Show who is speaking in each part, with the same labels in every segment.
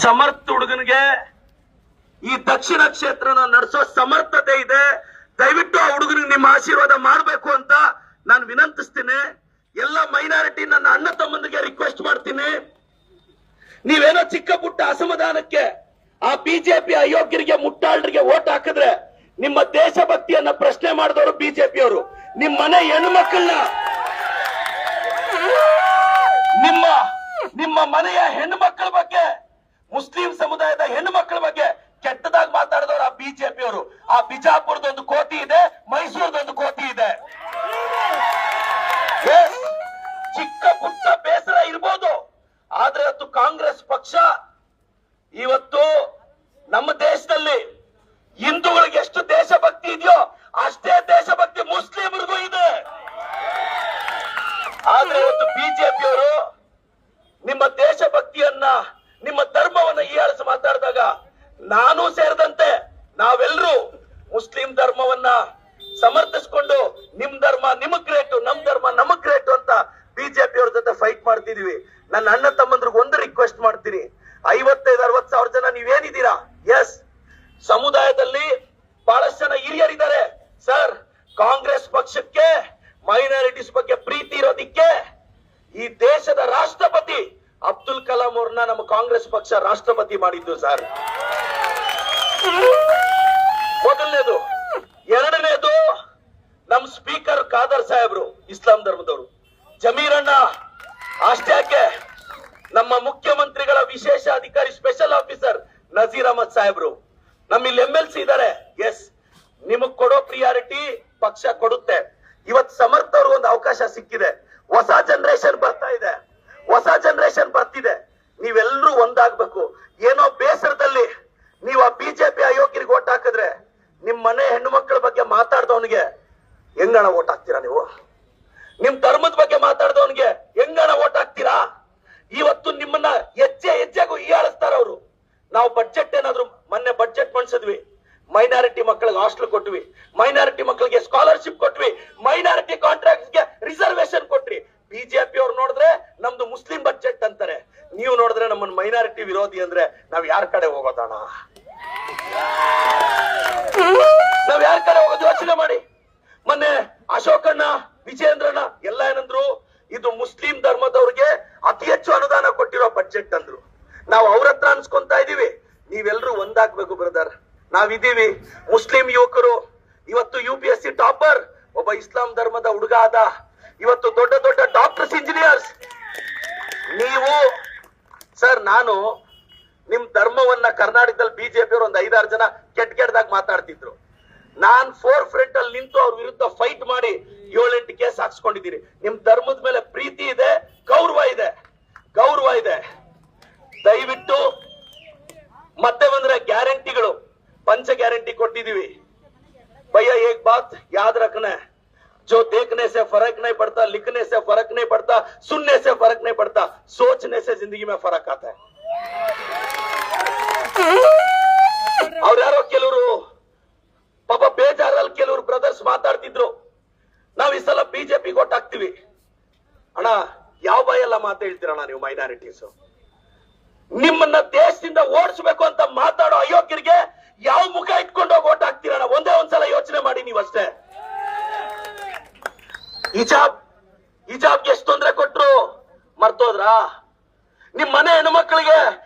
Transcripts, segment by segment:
Speaker 1: ಸಮರ್ಥ ಹುಡುಗನಿಗೆ ಈ ದಕ್ಷಿಣ ಕ್ಷೇತ್ರನ ನಡೆಸೋ ಸಮರ್ಥತೆ ಇದೆ. ದಯವಿಟ್ಟು ಆ ಹುಡುಗನಿಗೆ ನಿಮ್ಮ ಆಶೀರ್ವಾದ ಮಾಡಬೇಕು ಅಂತ ನಾನು ವಿನಂತಿಸ್ತೀನಿ. ಎಲ್ಲ ಮೈನಾರಿಟಿ ನನ್ನ ಅಣ್ಣ ತಮ್ಮಂದಿಗೆ ರಿಕ್ವೆಸ್ಟ್ ಮಾಡ್ತೀನಿ. ನೀವೇನೋ ಚಿಕ್ಕ ಪುಟ್ಟ ಅಸಮಾಧಾನಕ್ಕೆ ಆ ಬಿಜೆಪಿ ಅಯೋಗ್ಯರಿಗೆ ಮುಟ್ಟಾಳರಿಗೆ ಓಟ್ ಹಾಕಿದ್ರೆ ನಿಮ್ಮ ದೇಶಭಕ್ತಿಯನ್ನ ಪ್ರಶ್ನೆ ಮಾಡಿದವರು ಬಿಜೆಪಿಯವರು. ನಿಮ್ಮ ಮನೆ ಹೆಣ್ಣುಮಕ್ಕಳನ್ನ, ನಿಮ್ಮ ಮನೆಯ ಹೆಣ್ಣು ಮಕ್ಕಳ ಬಗ್ಗೆ, ಮುಸ್ಲಿಂ ಸಮುದಾಯದ ಹೆಣ್ಣು ಮಕ್ಕಳ ಬಗ್ಗೆ ಕೆಟ್ಟದಾಗಿ ಮಾತಾಡಿದವರು ಆ ಬಿಜೆಪಿಯವರು. ಆ ಬಿಜಾಪುರದೊಂದು ಕೋತಿ ಇದೆ, ಮೈಸೂರದೊಂದು ಕೋತಿ ಇದೆ. ಚಿಕ್ಕ ಪುಟ್ಟ ಬೇಸರ ಇರ್ಬೋದು, ಆದ್ರೆ ಇವತ್ತು ಕಾಂಗ್ರೆಸ್ ಪಕ್ಷ ಇವತ್ತು ನಮ್ಮ ದೇಶದಲ್ಲಿ ಹಿಂದೂಗಳಿಗೆ ಎಷ್ಟು ದೇಶಭಕ್ತಿ ಇದೆಯೋ ಅಷ್ಟೇ ದೇಶಭಕ್ತಿ ಮುಸ್ಲಿಮರಿಗೂ ಇದೆ. ಆದ್ರೆ ಇವತ್ತು ಬಿಜೆಪಿಯವರು ನಿಮ್ಮ ದೇಶಭಕ್ತಿಯನ್ನ, ನಿಮ್ಮ ಧರ್ಮವನ್ನ ಹೀಯಾಳಿಸಿ ಮಾತಾಡಿದಾಗ ನಾನು ಸೇರಿದಂತೆ ನಾವೆಲ್ಲರೂ ಮುಸ್ಲಿಂ ಧರ್ಮವನ್ನ ಸಮರ್ಥಿಸಿಕೊಂಡು ನಿಮ್ ಧರ್ಮ ನಿಮಗ್ ಗ್ರೇಟು, ನಮ್ ಧರ್ಮ ನಮಗ್ ಗ್ರೇಟು ಅಂತ ಬಿಜೆಪಿ ಅವ್ರ ಜೊತೆ ಫೈಟ್ ಮಾಡ್ತಿದೀವಿ. ನನ್ನ ಅಣ್ಣ ತಮ್ಮಂದ್ರಿಗೆ ಒಂದು ರಿಕ್ವೆಸ್ಟ್ ಮಾಡ್ತೀನಿ, 55-60 ಸಾವಿರ ಜನ ನೀವೇನಿದ್ದೀರಾ, ಎಸ್ ಸಮುದಾಯದಲ್ಲಿ ಬಹಳಷ್ಟು ಜನ ಹಿರಿಯರಿದ್ದಾರೆ ಸರ್. ಕಾಂಗ್ರೆಸ್ ಪಕ್ಷಕ್ಕೆ ಮೈನಾರಿಟೀಸ್ ಬಗ್ಗೆ ಪ್ರೀತಿ ಇರೋದಿಕ್ಕೆ ಈ ದೇಶದ ರಾಷ್ಟ್ರಪತಿ ಅಬ್ದುಲ್ ಕಲಾಂ ಅವ್ರನ್ನ ನಮ್ಮ ಕಾಂಗ್ರೆಸ್ ಪಕ್ಷ ರಾಷ್ಟ್ರಪತಿ ಮಾಡಿದ್ದು ಸರ್. ಮೊದಲನೇದು. ಎರಡನೇದು, ನಮ್ ಸ್ಪೀಕರ್ ಖಾದರ್ ಸಾಹೇಬ್ರು ಇಸ್ಲಾಂ ಧರ್ಮದವರು. ಜಮೀರಣ್ಣ ಅಷ್ಟೇ ಯಾಕೆ, ನಮ್ಮ ಮುಖ್ಯಮಂತ್ರಿಗಳ ವಿಶೇಷ ಅಧಿಕಾರಿ ಸ್ಪೆಷಲ್ ಆಫೀಸರ್ ನಜೀರ್ ಅಹಮದ್ ಸಾಹೇಬ್ರು. ನಮ್ಮಲ್ಲಿ MLC ಇದ್ದಾರೆ. ಎಸ್, ನಿಮಗ್ ಕೊಡೋ ಪ್ರಿಯಾರಿಟಿ ಪಕ್ಷ ಕೊಡುತ್ತೆ. ಇವತ್ ಸಮರ್ಥ ಅವ್ರಿಗೆ ಒಂದು ಅವಕಾಶ ಸಿಕ್ಕಿದೆ. ಹೊಸ ಜನರೇಷನ್ ಬರ್ತಾ ಇದೆ, ಹೊಸ ಜನರೇಷನ್ ಬರ್ತಿದೆ. ನೀವೆಲ್ಲರೂ ಒಂದಾಗ್ಬೇಕು. ಏನೋ ಬೇಸರದಲ್ಲಿ ನೀವು ಆ ಬಿಜೆಪಿ ಅಯೋಗ್ಯರಿಗೆ ಓಟ್ ಹಾಕಿದ್ರೆ ನಿಮ್ ಮನೆ ಹೆಣ್ಣು ಮಕ್ಕಳ ಬಗ್ಗೆ ಮಾತಾಡ್ದವನಿಗೆ ಹೆಂಗಣ ಓಟ್ ಹಾಕ್ತೀರಾ ನೀವು? ನಿಮ್ ಧರ್ಮದ ಬಗ್ಗೆ ಮಾತಾಡ್ದವನಿಗೆ ಹೆಂಗಣ ಓಟ್ ಹಾಕ್ತೀರಾ? ಇವತ್ತು ನಿಮ್ಮನ್ನ ಹೆಜ್ಜೆಗೂ ಹೀಯಾಳಿಸ್ತಾರ ಅವರು. ನಾವು ಬಡ್ಜೆಟ್ ಏನಾದ್ರು ಮೊನ್ನೆ ಬಡ್ಜೆಟ್ ಮಂಡಿಸಿದ್ವಿ, ಮೈನಾರಿಟಿ ಮಕ್ಕಳಿಗೆ ಹಾಸ್ಟೆಲ್ ಕೊಟ್ವಿ, ಮೈನಾರಿಟಿ ಮಕ್ಕಳಿಗೆ ಸ್ಕಾಲರ್ಶಿಪ್ ಕೊಟ್ವಿ, ಮೈನಾರಿಟಿ ಕಾಂಟ್ರಾಕ್ಟ್ ಗೆ ರಿಸರ್ವೇಶನ್ ಕೊಟ್ರಿ. ಬಿಜೆಪಿ ಅವ್ರು ನೋಡಿದ್ರೆ ನಮ್ದು ಮುಸ್ಲಿಂ ಬಡ್ಜೆಟ್ ಅಂತಾರೆ, ನೀವು ನೋಡಿದ್ರೆ ನಮ್ಮನ್ನ ಮೈನಾರಿಟಿ ವಿರೋಧಿ ಅಂದ್ರೆ ನಾವ್ ಯಾರ ಕಡೆ ಹೋಗೋದಣ? ನಾವ್ ಯಾರ ಕಡೆ ಹೋಗೋದು ಯೋಚನೆ ಮಾಡಿ. ಮೊನ್ನೆ ಅಶೋಕಣ್ಣ, ವಿಜೇಂದ್ರಣ್ಣ ಎಲ್ಲ ಏನಂದ್ರು, ಇದು ಮುಸ್ಲಿಂ ಧರ್ಮದವ್ರಿಗೆ ಅತಿ ಹೆಚ್ಚು ಅನುದಾನ ಕೊಟ್ಟಿರೋ ಬಡ್ಜೆಟ್ ಅಂದ್ರು. ನಾವು ಅವ್ರ ಹತ್ರ ಅನ್ಸ್ಕೊಂತಾ ಇದೀವಿ, ನೀವೆಲ್ಲರೂ ಒಂದಾಗ್ಬೇಕು ಬ್ರದರ್. ನಾವಿದ್ದೀವಿ. ಮುಸ್ಲಿಂ ಯುವಕರು ಇವತ್ತು UPSC ಟಾಪರ್ ಒಬ್ಬ ಇಸ್ಲಾಂ ಧರ್ಮದ ಹುಡುಗ ಆದ. ಇವತ್ತು ದೊಡ್ಡ ದೊಡ್ಡ ಡಾಕ್ಟರ್ಸ್, ಇಂಜಿನಿಯರ್ಸ್. ನೀವು ಸರ್, ನಾನು ನಿಮ್ ಧರ್ಮವನ್ನ ಕರ್ನಾಟಕದಲ್ಲಿ ಬಿಜೆಪಿ ಅವರು ಒಂದು 5-6 ಜನ ಕೆಟ್ಟದಾಗಿ ಮಾತಾಡ್ತಿದ್ರು. ನಾನ್ ಫೋರ್ ಫ್ರಂಟ್ ಅಲ್ಲಿ ನಿಂತು ಅವ್ರ ವಿರುದ್ಧ ಫೈಟ್ ಮಾಡಿ 7-8 ಕೇಸ್ ಹಾಕ್ಸ್ಕೊಂಡಿದ್ದೀರಿ. ನಿಮ್ ಧರ್ಮದ ಮೇಲೆ ಪ್ರೀತಿ ಇದೆ, ಗೌರವ ಇದೆ. ದಯವಿಟ್ಟು ಮತ್ತೆ ಬಂದ್ರೆ ಗ್ಯಾರಂಟಿಗಳು, पंच गारंटी ಕೊಟ್ಟಿದೀವಿ. भैया एक बात याद रखना है, जो देखने से फर्क नहीं पड़ता, लिखने से फर्क नहीं पड़ता, सुनने से फर्क नहीं पड़ता, सोचने से जिंदगी में फर्क आता है. ಅವ್ರು ಯಾರೋ ಕೆಲವರು ಪಾಪ ಬೇಜಾರಲ್ಲಿ ಕೆಲವರು ಬ್ರದರ್ಸ್ ಮಾತಾಡ್ತಿದ್ರು, ನಾವ್ ಈ ಸಲ ಬಿಜೆಪಿ ಓಟ್ ಹಾಕ್ತಿವಿ. ಅಣ್ಣ, ಯಾವ ಭಯ ಎಲ್ಲ ಮಾತು ಹೇಳ್ತೀರಣ್ಣ ನೀವು ಮೈನಾರಿಟೀಸ್? ನಿಮ್ಮನ್ನ ದೇಶದಿಂದ ಓಡಿಸ್ಬೇಕು ಅಂತ ಮಾತಾಡೋ ಅಯೋಗ್ಯರಿಗೆ ಯಾವ ಮುಖ ಇಟ್ಕೊಂಡು ಹೋಗಿ ಓಟ್ ಹಾಕ್ತೀರಣ್ಣ? ಒಂದೇ ಒಂದ್ಸಲ ಯೋಚನೆ ಮಾಡಿ ನೀವಷ್ಟೇ. ಹಿಜಾಬ್ಗೆ ಎಷ್ಟು ತೊಂದರೆ ಕೊಟ್ರು ಮರ್ತೋದ್ರಾ? ನಿಮ್ ಮನೆ ಹೆಣ್ಮಕ್ಳಿಗೆ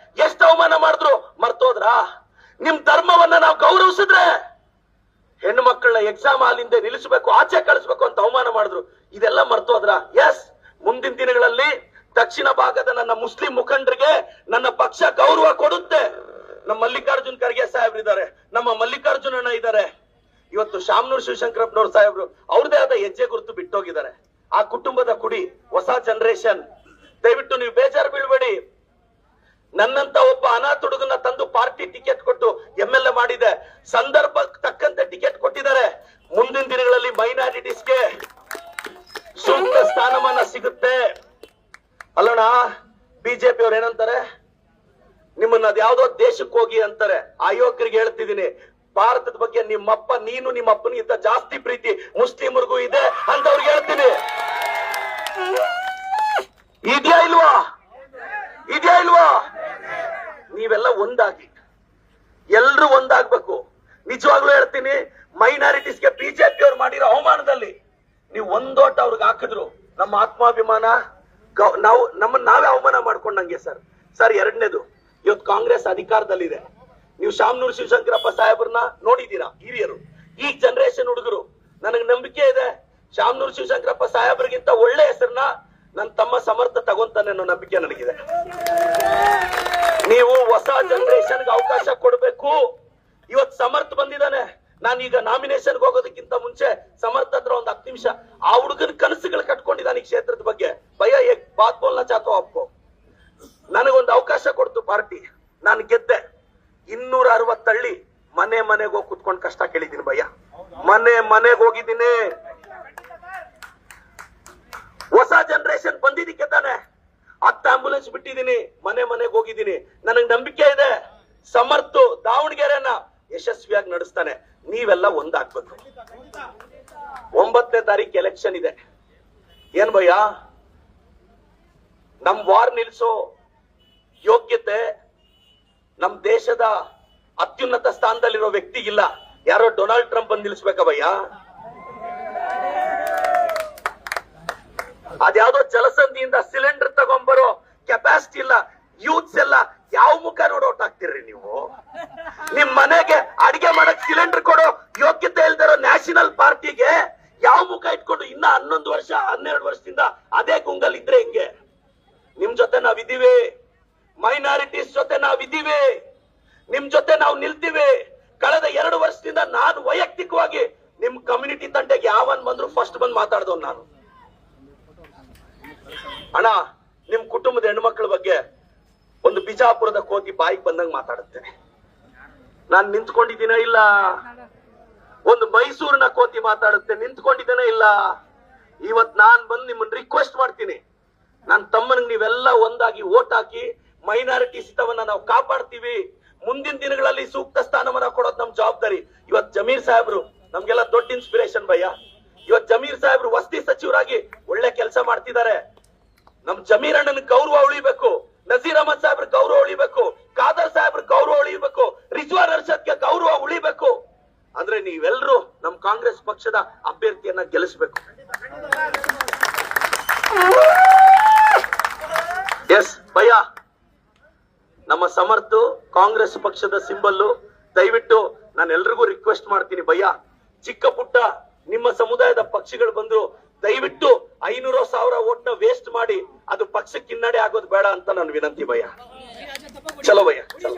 Speaker 1: ಎಷ್ಟು ಅವಮಾನ ಮಾಡಿದ್ರು ಮರ್ತೋದ್ರಾ? ನಿಮ್ ಧರ್ಮವನ್ನ ನಾವು ಗೌರವಿಸಿದ್ರೆ ಹೆಣ್ಣು ಮಕ್ಕಳನ್ನ ಎಕ್ಸಾಮ್ ಹಾಲಿಂದ ನಿಲ್ಲಿಸಬೇಕು, ಆಚೆ ಕಳಿಸ್ಬೇಕು ಅಂತ ಅವಮಾನ ಮಾಡಿದ್ರು, ಇದೆಲ್ಲ ಮರ್ತೋದ್ರಾ? ಎಸ್, ಮುಂದಿನ ದಿನಗಳಲ್ಲಿ ದಕ್ಷಿಣ ಭಾಗದ ನನ್ನ ಮುಸ್ಲಿಂ ಮುಖಂಡರಿಗೆ ನನ್ನ ಪಕ್ಷ ಗೌರವ ಕೊಡುತ್ತೆ. ನಮ್ಮ ಮಲ್ಲಿಕಾರ್ಜುನ್ ಖರ್ಗೆ ಸಾಹೇಬ್ರಿದ್ದಾರೆ, ನಮ್ಮ ಮಲ್ಲಿಕಾರ್ಜುನ್ ಅಣ್ಣ ಇದ್ದಾರೆ, ಇವತ್ತು ಶಾಮನೂರ್ ಶಿವಶಂಕರಪ್ಪನವ್ರ ಸಾಹೇಬ್ರು ಅವ್ರದೇ ಆದ ಹೆಜ್ಜೆ ಗುರುತು ಬಿಟ್ಟೋಗಿದ್ದಾರೆ. ಆ ಕುಟುಂಬದ ಕುಡಿ ಹೊಸ ಜನರೇಷನ್. ದಯವಿಟ್ಟು ನೀವು ಬೇಜಾರು ಬೀಳ್ಬೇಡಿ. ನನ್ನಂತ ಒಬ್ಬ ಅನಾಥ ಹುಡುಗನ ತಂದು ಪಾರ್ಟಿ ಟಿಕೆಟ್ ಕೊಟ್ಟು MLA ಮಾಡಿದೆ. ಸಂದರ್ಭ ತಕ್ಕಂತೆ ಟಿಕೆಟ್ ಕೊಟ್ಟಿದ್ದಾರೆ. ಮುಂದಿನ ದಿನಗಳಲ್ಲಿ ಮೈನಾರಿಟೀಸ್ಗೆ ಸೂಕ್ತ ಸ್ಥಾನಮಾನ ಸಿಗುತ್ತೆ. ಅಲ್ಲೋಣ, ಬಿಜೆಪಿ ಅವ್ರು ಏನಂತಾರೆ, ನಿಮ್ಮನ್ನ ಅದ್ಯಾವ್ದೋ ದೇಶಕ್ಕೆ ಹೋಗಿ ಅಂತಾರೆ. ಅಯೋಗ್ಯರಿಗೆ ಹೇಳ್ತಿದ್ದೀನಿ, ಭಾರತದ ಬಗ್ಗೆ ನಿಮ್ಮಪ್ಪ, ನೀನು ನಿಮ್ಮ ಅಪ್ಪನಿಗಿಂತ ಜಾಸ್ತಿ ಪ್ರೀತಿ ಮುಸ್ಲಿಮರಿಗೂ ಇದೆ ಅಂತ ಅವ್ರಿಗೆ ಹೇಳ್ತೀನಿ. ಇದೆಯಾ ಇಲ್ವಾ? ನೀವೆಲ್ಲ ಒಂದಾಗಿ, ಎಲ್ರು ಒಂದಾಗ್ಬೇಕು. ನಿಜವಾಗ್ಲೂ ಹೇಳ್ತೀನಿ, ಮೈನಾರಿಟೀಸ್ಗೆ ಬಿಜೆಪಿ ಅವ್ರು ಮಾಡಿರೋ ಅವಮಾನದಲ್ಲಿ ನೀವು ಒಂದೋಟ ಅವ್ರಿಗೆ ಹಾಕಿದ್ರು ನಮ್ಮ ಆತ್ಮಾಭಿಮಾನ, ನಾವೇ ಅವಮಾನ ಮಾಡ್ಕೊಂಡಂಗೆ ಸರ್. ಸರ್, ಎರಡನೇದು, ಇವತ್ತು ಕಾಂಗ್ರೆಸ್ ಅಧಿಕಾರದಲ್ಲಿದೆ. ನೀವು ಶಾಮನೂರು ಶಿವಶಂಕರಪ್ಪ ಸಾಹೇಬ್ರನ್ನ ನೋಡಿದೀರಾ, ಹಿರಿಯರು. ಈ ಜನರೇಷನ್ ಹುಡುಗರು, ನನಗೆ ನಂಬಿಕೆ ಇದೆ ಶಾಮನೂರು ಶಿವಶಂಕರಪ್ಪ ಸಾಹೇಬ್ರಿಗಿಂತ ಒಳ್ಳೆ ಹೆಸರನ್ನ ನನ್ನ ತಮ್ಮ ಸಮರ್ಥ ತಗೊಂತಾನೆ ಅನ್ನೋ ನಂಬಿಕೆ ನನಗಿದೆ. ನೀವು ಹೊಸ ಜನರೇಷನ್ಗೆ ಅವಕಾಶ ಕೊಡಬೇಕು. ಇವತ್ತು ಸಮರ್ಥ ಬಂದಿದ್ದಾನೆ. ನಾನೀಗ ನಾಮಿನೇಷನ್ ಹೋಗೋದಕ್ಕಿಂತ ಮುಂಚೆ ಸಮರ್ಥ ಹತ್ರ ಒಂದು 10 ನಿಮಿಷ ಆ ಹುಡುಗನ ಕನಸುಗಳು ಕಟ್ಕೊಂಡಿದ್ದಾನೆ ಈ ಕ್ಷೇತ್ರದ ಬಗ್ಗೆ. ಭಯ ಏಕ್ ಬಾತ್ ಬೋಲ್ನಾ ಚಾತೋ ಅಪ್ಪೋ. ನನಗೊಂದು ಅವಕಾಶ ಕೊಡ್ತು ಪಾರ್ಟಿ, ನಾನು ಗೆದ್ದೆ. 260 ಹಳ್ಳಿ ಮನೆಗೆ ಹೋಗಿ ಕುತ್ಕೊಂಡು ಕಷ್ಟ ಕೇಳಿದ್ದೀನಿ ಭಯ್ಯ. ಮನೆಗೆ ಹೋಗಿದ್ದೀನಿ. ಹೊಸ ಜನರೇಷನ್ ಬಂದಿದ್ದಕ್ಕೆ ತಾನೆ 10 ಆಂಬುಲೆನ್ಸ್ ಬಿಟ್ಟಿದ್ದೀನಿ, ಮನೆಗೆ ಹೋಗಿದ್ದೀನಿ. ನನಗೆ ನಂಬಿಕೆ ಇದೆ ಸಮರ್ಥ ದಾವಣಗೆರೆನ ಯಶಸ್ವಿಯಾಗಿ ನಡೆಸ್ತಾನೆ. ನೀವೆಲ್ಲ ಒಂದಾಗ್ಬೇಕು. 9ನೇ ತಾರೀಕು ಎಲೆಕ್ಷನ್ ಇದೆ. ಏನ್ ಭಯ್ಯ, ನಮ್ ವಾರ್ ನಿಲ್ಸೋ ಯೋಗ್ಯತೆ ನಮ್ ದೇಶದ ಅತ್ಯುನ್ನತ ಸ್ಥಾನದಲ್ಲಿರೋ ವ್ಯಕ್ತಿಗಿಲ್ಲ. ಯಾರೋ ಡೊನಾಲ್ಡ್ ಟ್ರಂಪ್ ಬಂದು ನಿಲ್ಸ್ಬೇಕ ಭಯ್ಯ? ಅದ್ಯಾವುದೋ ಜಲಸಂಧಿಯಿಂದ ಸಿಲಿಂಡರ್ ತಗೊಂಬರೋ ಕೆಪಾಸಿಟಿ ಇಲ್ಲ. ಯೂತ್ಸ್ ಎಲ್ಲ ಯಾವ ಮುಖ ನೋಡಿ ಓಟ್ ಹಾಕ್ತಿರ್ರಿ ನೀವು? ನಿಮ್ ಮನೆಗೆ ಅಡಿಗೆ ಮಾಡಕ್ ಸಿಲಿಂಡರ್ ಕೊಡೋ ಯೋಗ್ಯತೆ ಇಲ್ದಿರೋ ನ್ಯಾಷನಲ್ ಪಾರ್ಟಿಗೆ ಯಾವ ಮುಖ ಇಟ್ಕೊಂಡು ಇನ್ನ 11 ವರ್ಷ 12 ವರ್ಷದಿಂದ ಅದೇ ಗುಂಗಲ್ ಇದ್ರೆ ಹೆಂಗೆ? ನಿಮ್ ಜೊತೆ ನಾವಿದ್ದೀವಿ, ಮೈನಾರಿಟೀಸ್ ಜೊತೆ ನಾವಿದ್ದೀವಿ, ನಿಮ್ ಜೊತೆ ನಾವು ನಿಲ್ತೀವಿ. ಕಳೆದ 2 ವರ್ಷದಿಂದ ನಾನು ವೈಯಕ್ತಿಕವಾಗಿ ನಿಮ್ ಕಮ್ಯುನಿಟಿ ತಂಟೆಗೆ ಯಾವನ್ ಬಂದ್ರು ಫಸ್ಟ್ ಬಂದು ಮಾತಾಡ್ದವ್ ನಾನು. ಅಣ್ಣ, ನಿಮ್ ಕುಟುಂಬದ ಹೆಣ್ಮಕ್ಳ ಬಗ್ಗೆ ಒಂದು ಬಿಜಾಪುರದ ಕೋತಿ ಬಾಯಿಗೆ ಬಂದಂಗ ಮಾತಾಡುತ್ತೆ. ನಾನ್ ನಿಂತ್ಕೊಂಡಿದ್ದೀನ ಇಲ್ಲ? ಒಂದು ಮೈಸೂರಿನ ಕೋತಿ ಮಾತಾಡುತ್ತೆ, ನಿಂತ್ಕೊಂಡಿದ್ದೇನೆ ಇಲ್ಲ? ಇವತ್ ನಾನ್ ಬಂದು ನಿಮ್ಮನ್ನ ರಿಕ್ವೆಸ್ಟ್ ಮಾಡ್ತೀನಿ, ನನ್ನ ತಮ್ಮನಿಗೆ ನೀವೆಲ್ಲ ಒಂದಾಗಿ ಓಟ್ ಹಾಕಿ ಮೈನಾರಿಟಿ ಹಿತವನ್ನ ನಾವು ಕಾಪಾಡ್ತೀವಿ. ಮುಂದಿನ ದಿನಗಳಲ್ಲಿ ಸೂಕ್ತ ಸ್ಥಾನಮಾನ ಕೊಡೋದು ನಮ್ ಜವಾಬ್ದಾರಿ. ಇವತ್ ಜಮೀರ್ ಸಾಹೇಬ್ರು ನಮ್ಗೆಲ್ಲ ದೊಡ್ಡ ಇನ್ಸ್ಪಿರೇಷನ್ ಭಯ್ಯ. ಇವತ್ ಜಮೀರ್ ಸಾಹೇಬ್ರು ವಸತಿ ಸಚಿವರಾಗಿ ಒಳ್ಳೆ ಕೆಲಸ ಮಾಡ್ತಿದ್ದಾರೆ. ನಮ್ ಜಮೀರ್ ಅಣ್ಣನ ಗೌರವ ಉಳಿಬೇಕು, ನಜೀರ್ ಅಹಮದ್ ಸಾಹೇಬ್ರ ಗೌರವ ಉಳಿಬೇಕು, ಖಾದರ್ ಸಾಹೇಬ್ರ ಗೌರವ ಉಳಿಬೇಕು, ರಿಜ್ವಾನ್ ಅರ್ಷದ್ಗೆ ಗೌರವ ಉಳಿಬೇಕು. ಅಂದ್ರೆ ನೀವೆಲ್ಲರೂ ನಮ್ ಕಾಂಗ್ರೆಸ್ ಪಕ್ಷದ ಅಭ್ಯರ್ಥಿಯನ್ನ ಗೆಲ್ಲಿಸಬೇಕು. ಎಸ್ ಭಯ್ಯ, ನಮ್ಮ ಸಮರ್ಥ ಕಾಂಗ್ರೆಸ್ ಪಕ್ಷದ ಸಿಂಬಲ್ಲು. ದಯವಿಟ್ಟು ನಾನು ಎಲ್ರಿಗೂ ರಿಕ್ವೆಸ್ಟ್ ಮಾಡ್ತೀನಿ ಭಯ್ಯ, ಚಿಕ್ಕ ಪುಟ್ಟ ನಿಮ್ಮ ಸಮುದಾಯದ ಪಕ್ಷಗಳು ಬಂದು ದಯವಿಟ್ಟು 500,000 ಓಟ್ನ ವೇಸ್ಟ್ ಮಾಡಿ ಅದು ಪಕ್ಷಕ್ಕೆ ಹಿನ್ನಡೆ ಆಗೋದು ಬೇಡ ಅಂತ ನಾನು ವಿನಂತಿ ಭಯ್ಯ. ಚಲೋ ಭಯ್ಯ, ಚಲೋ.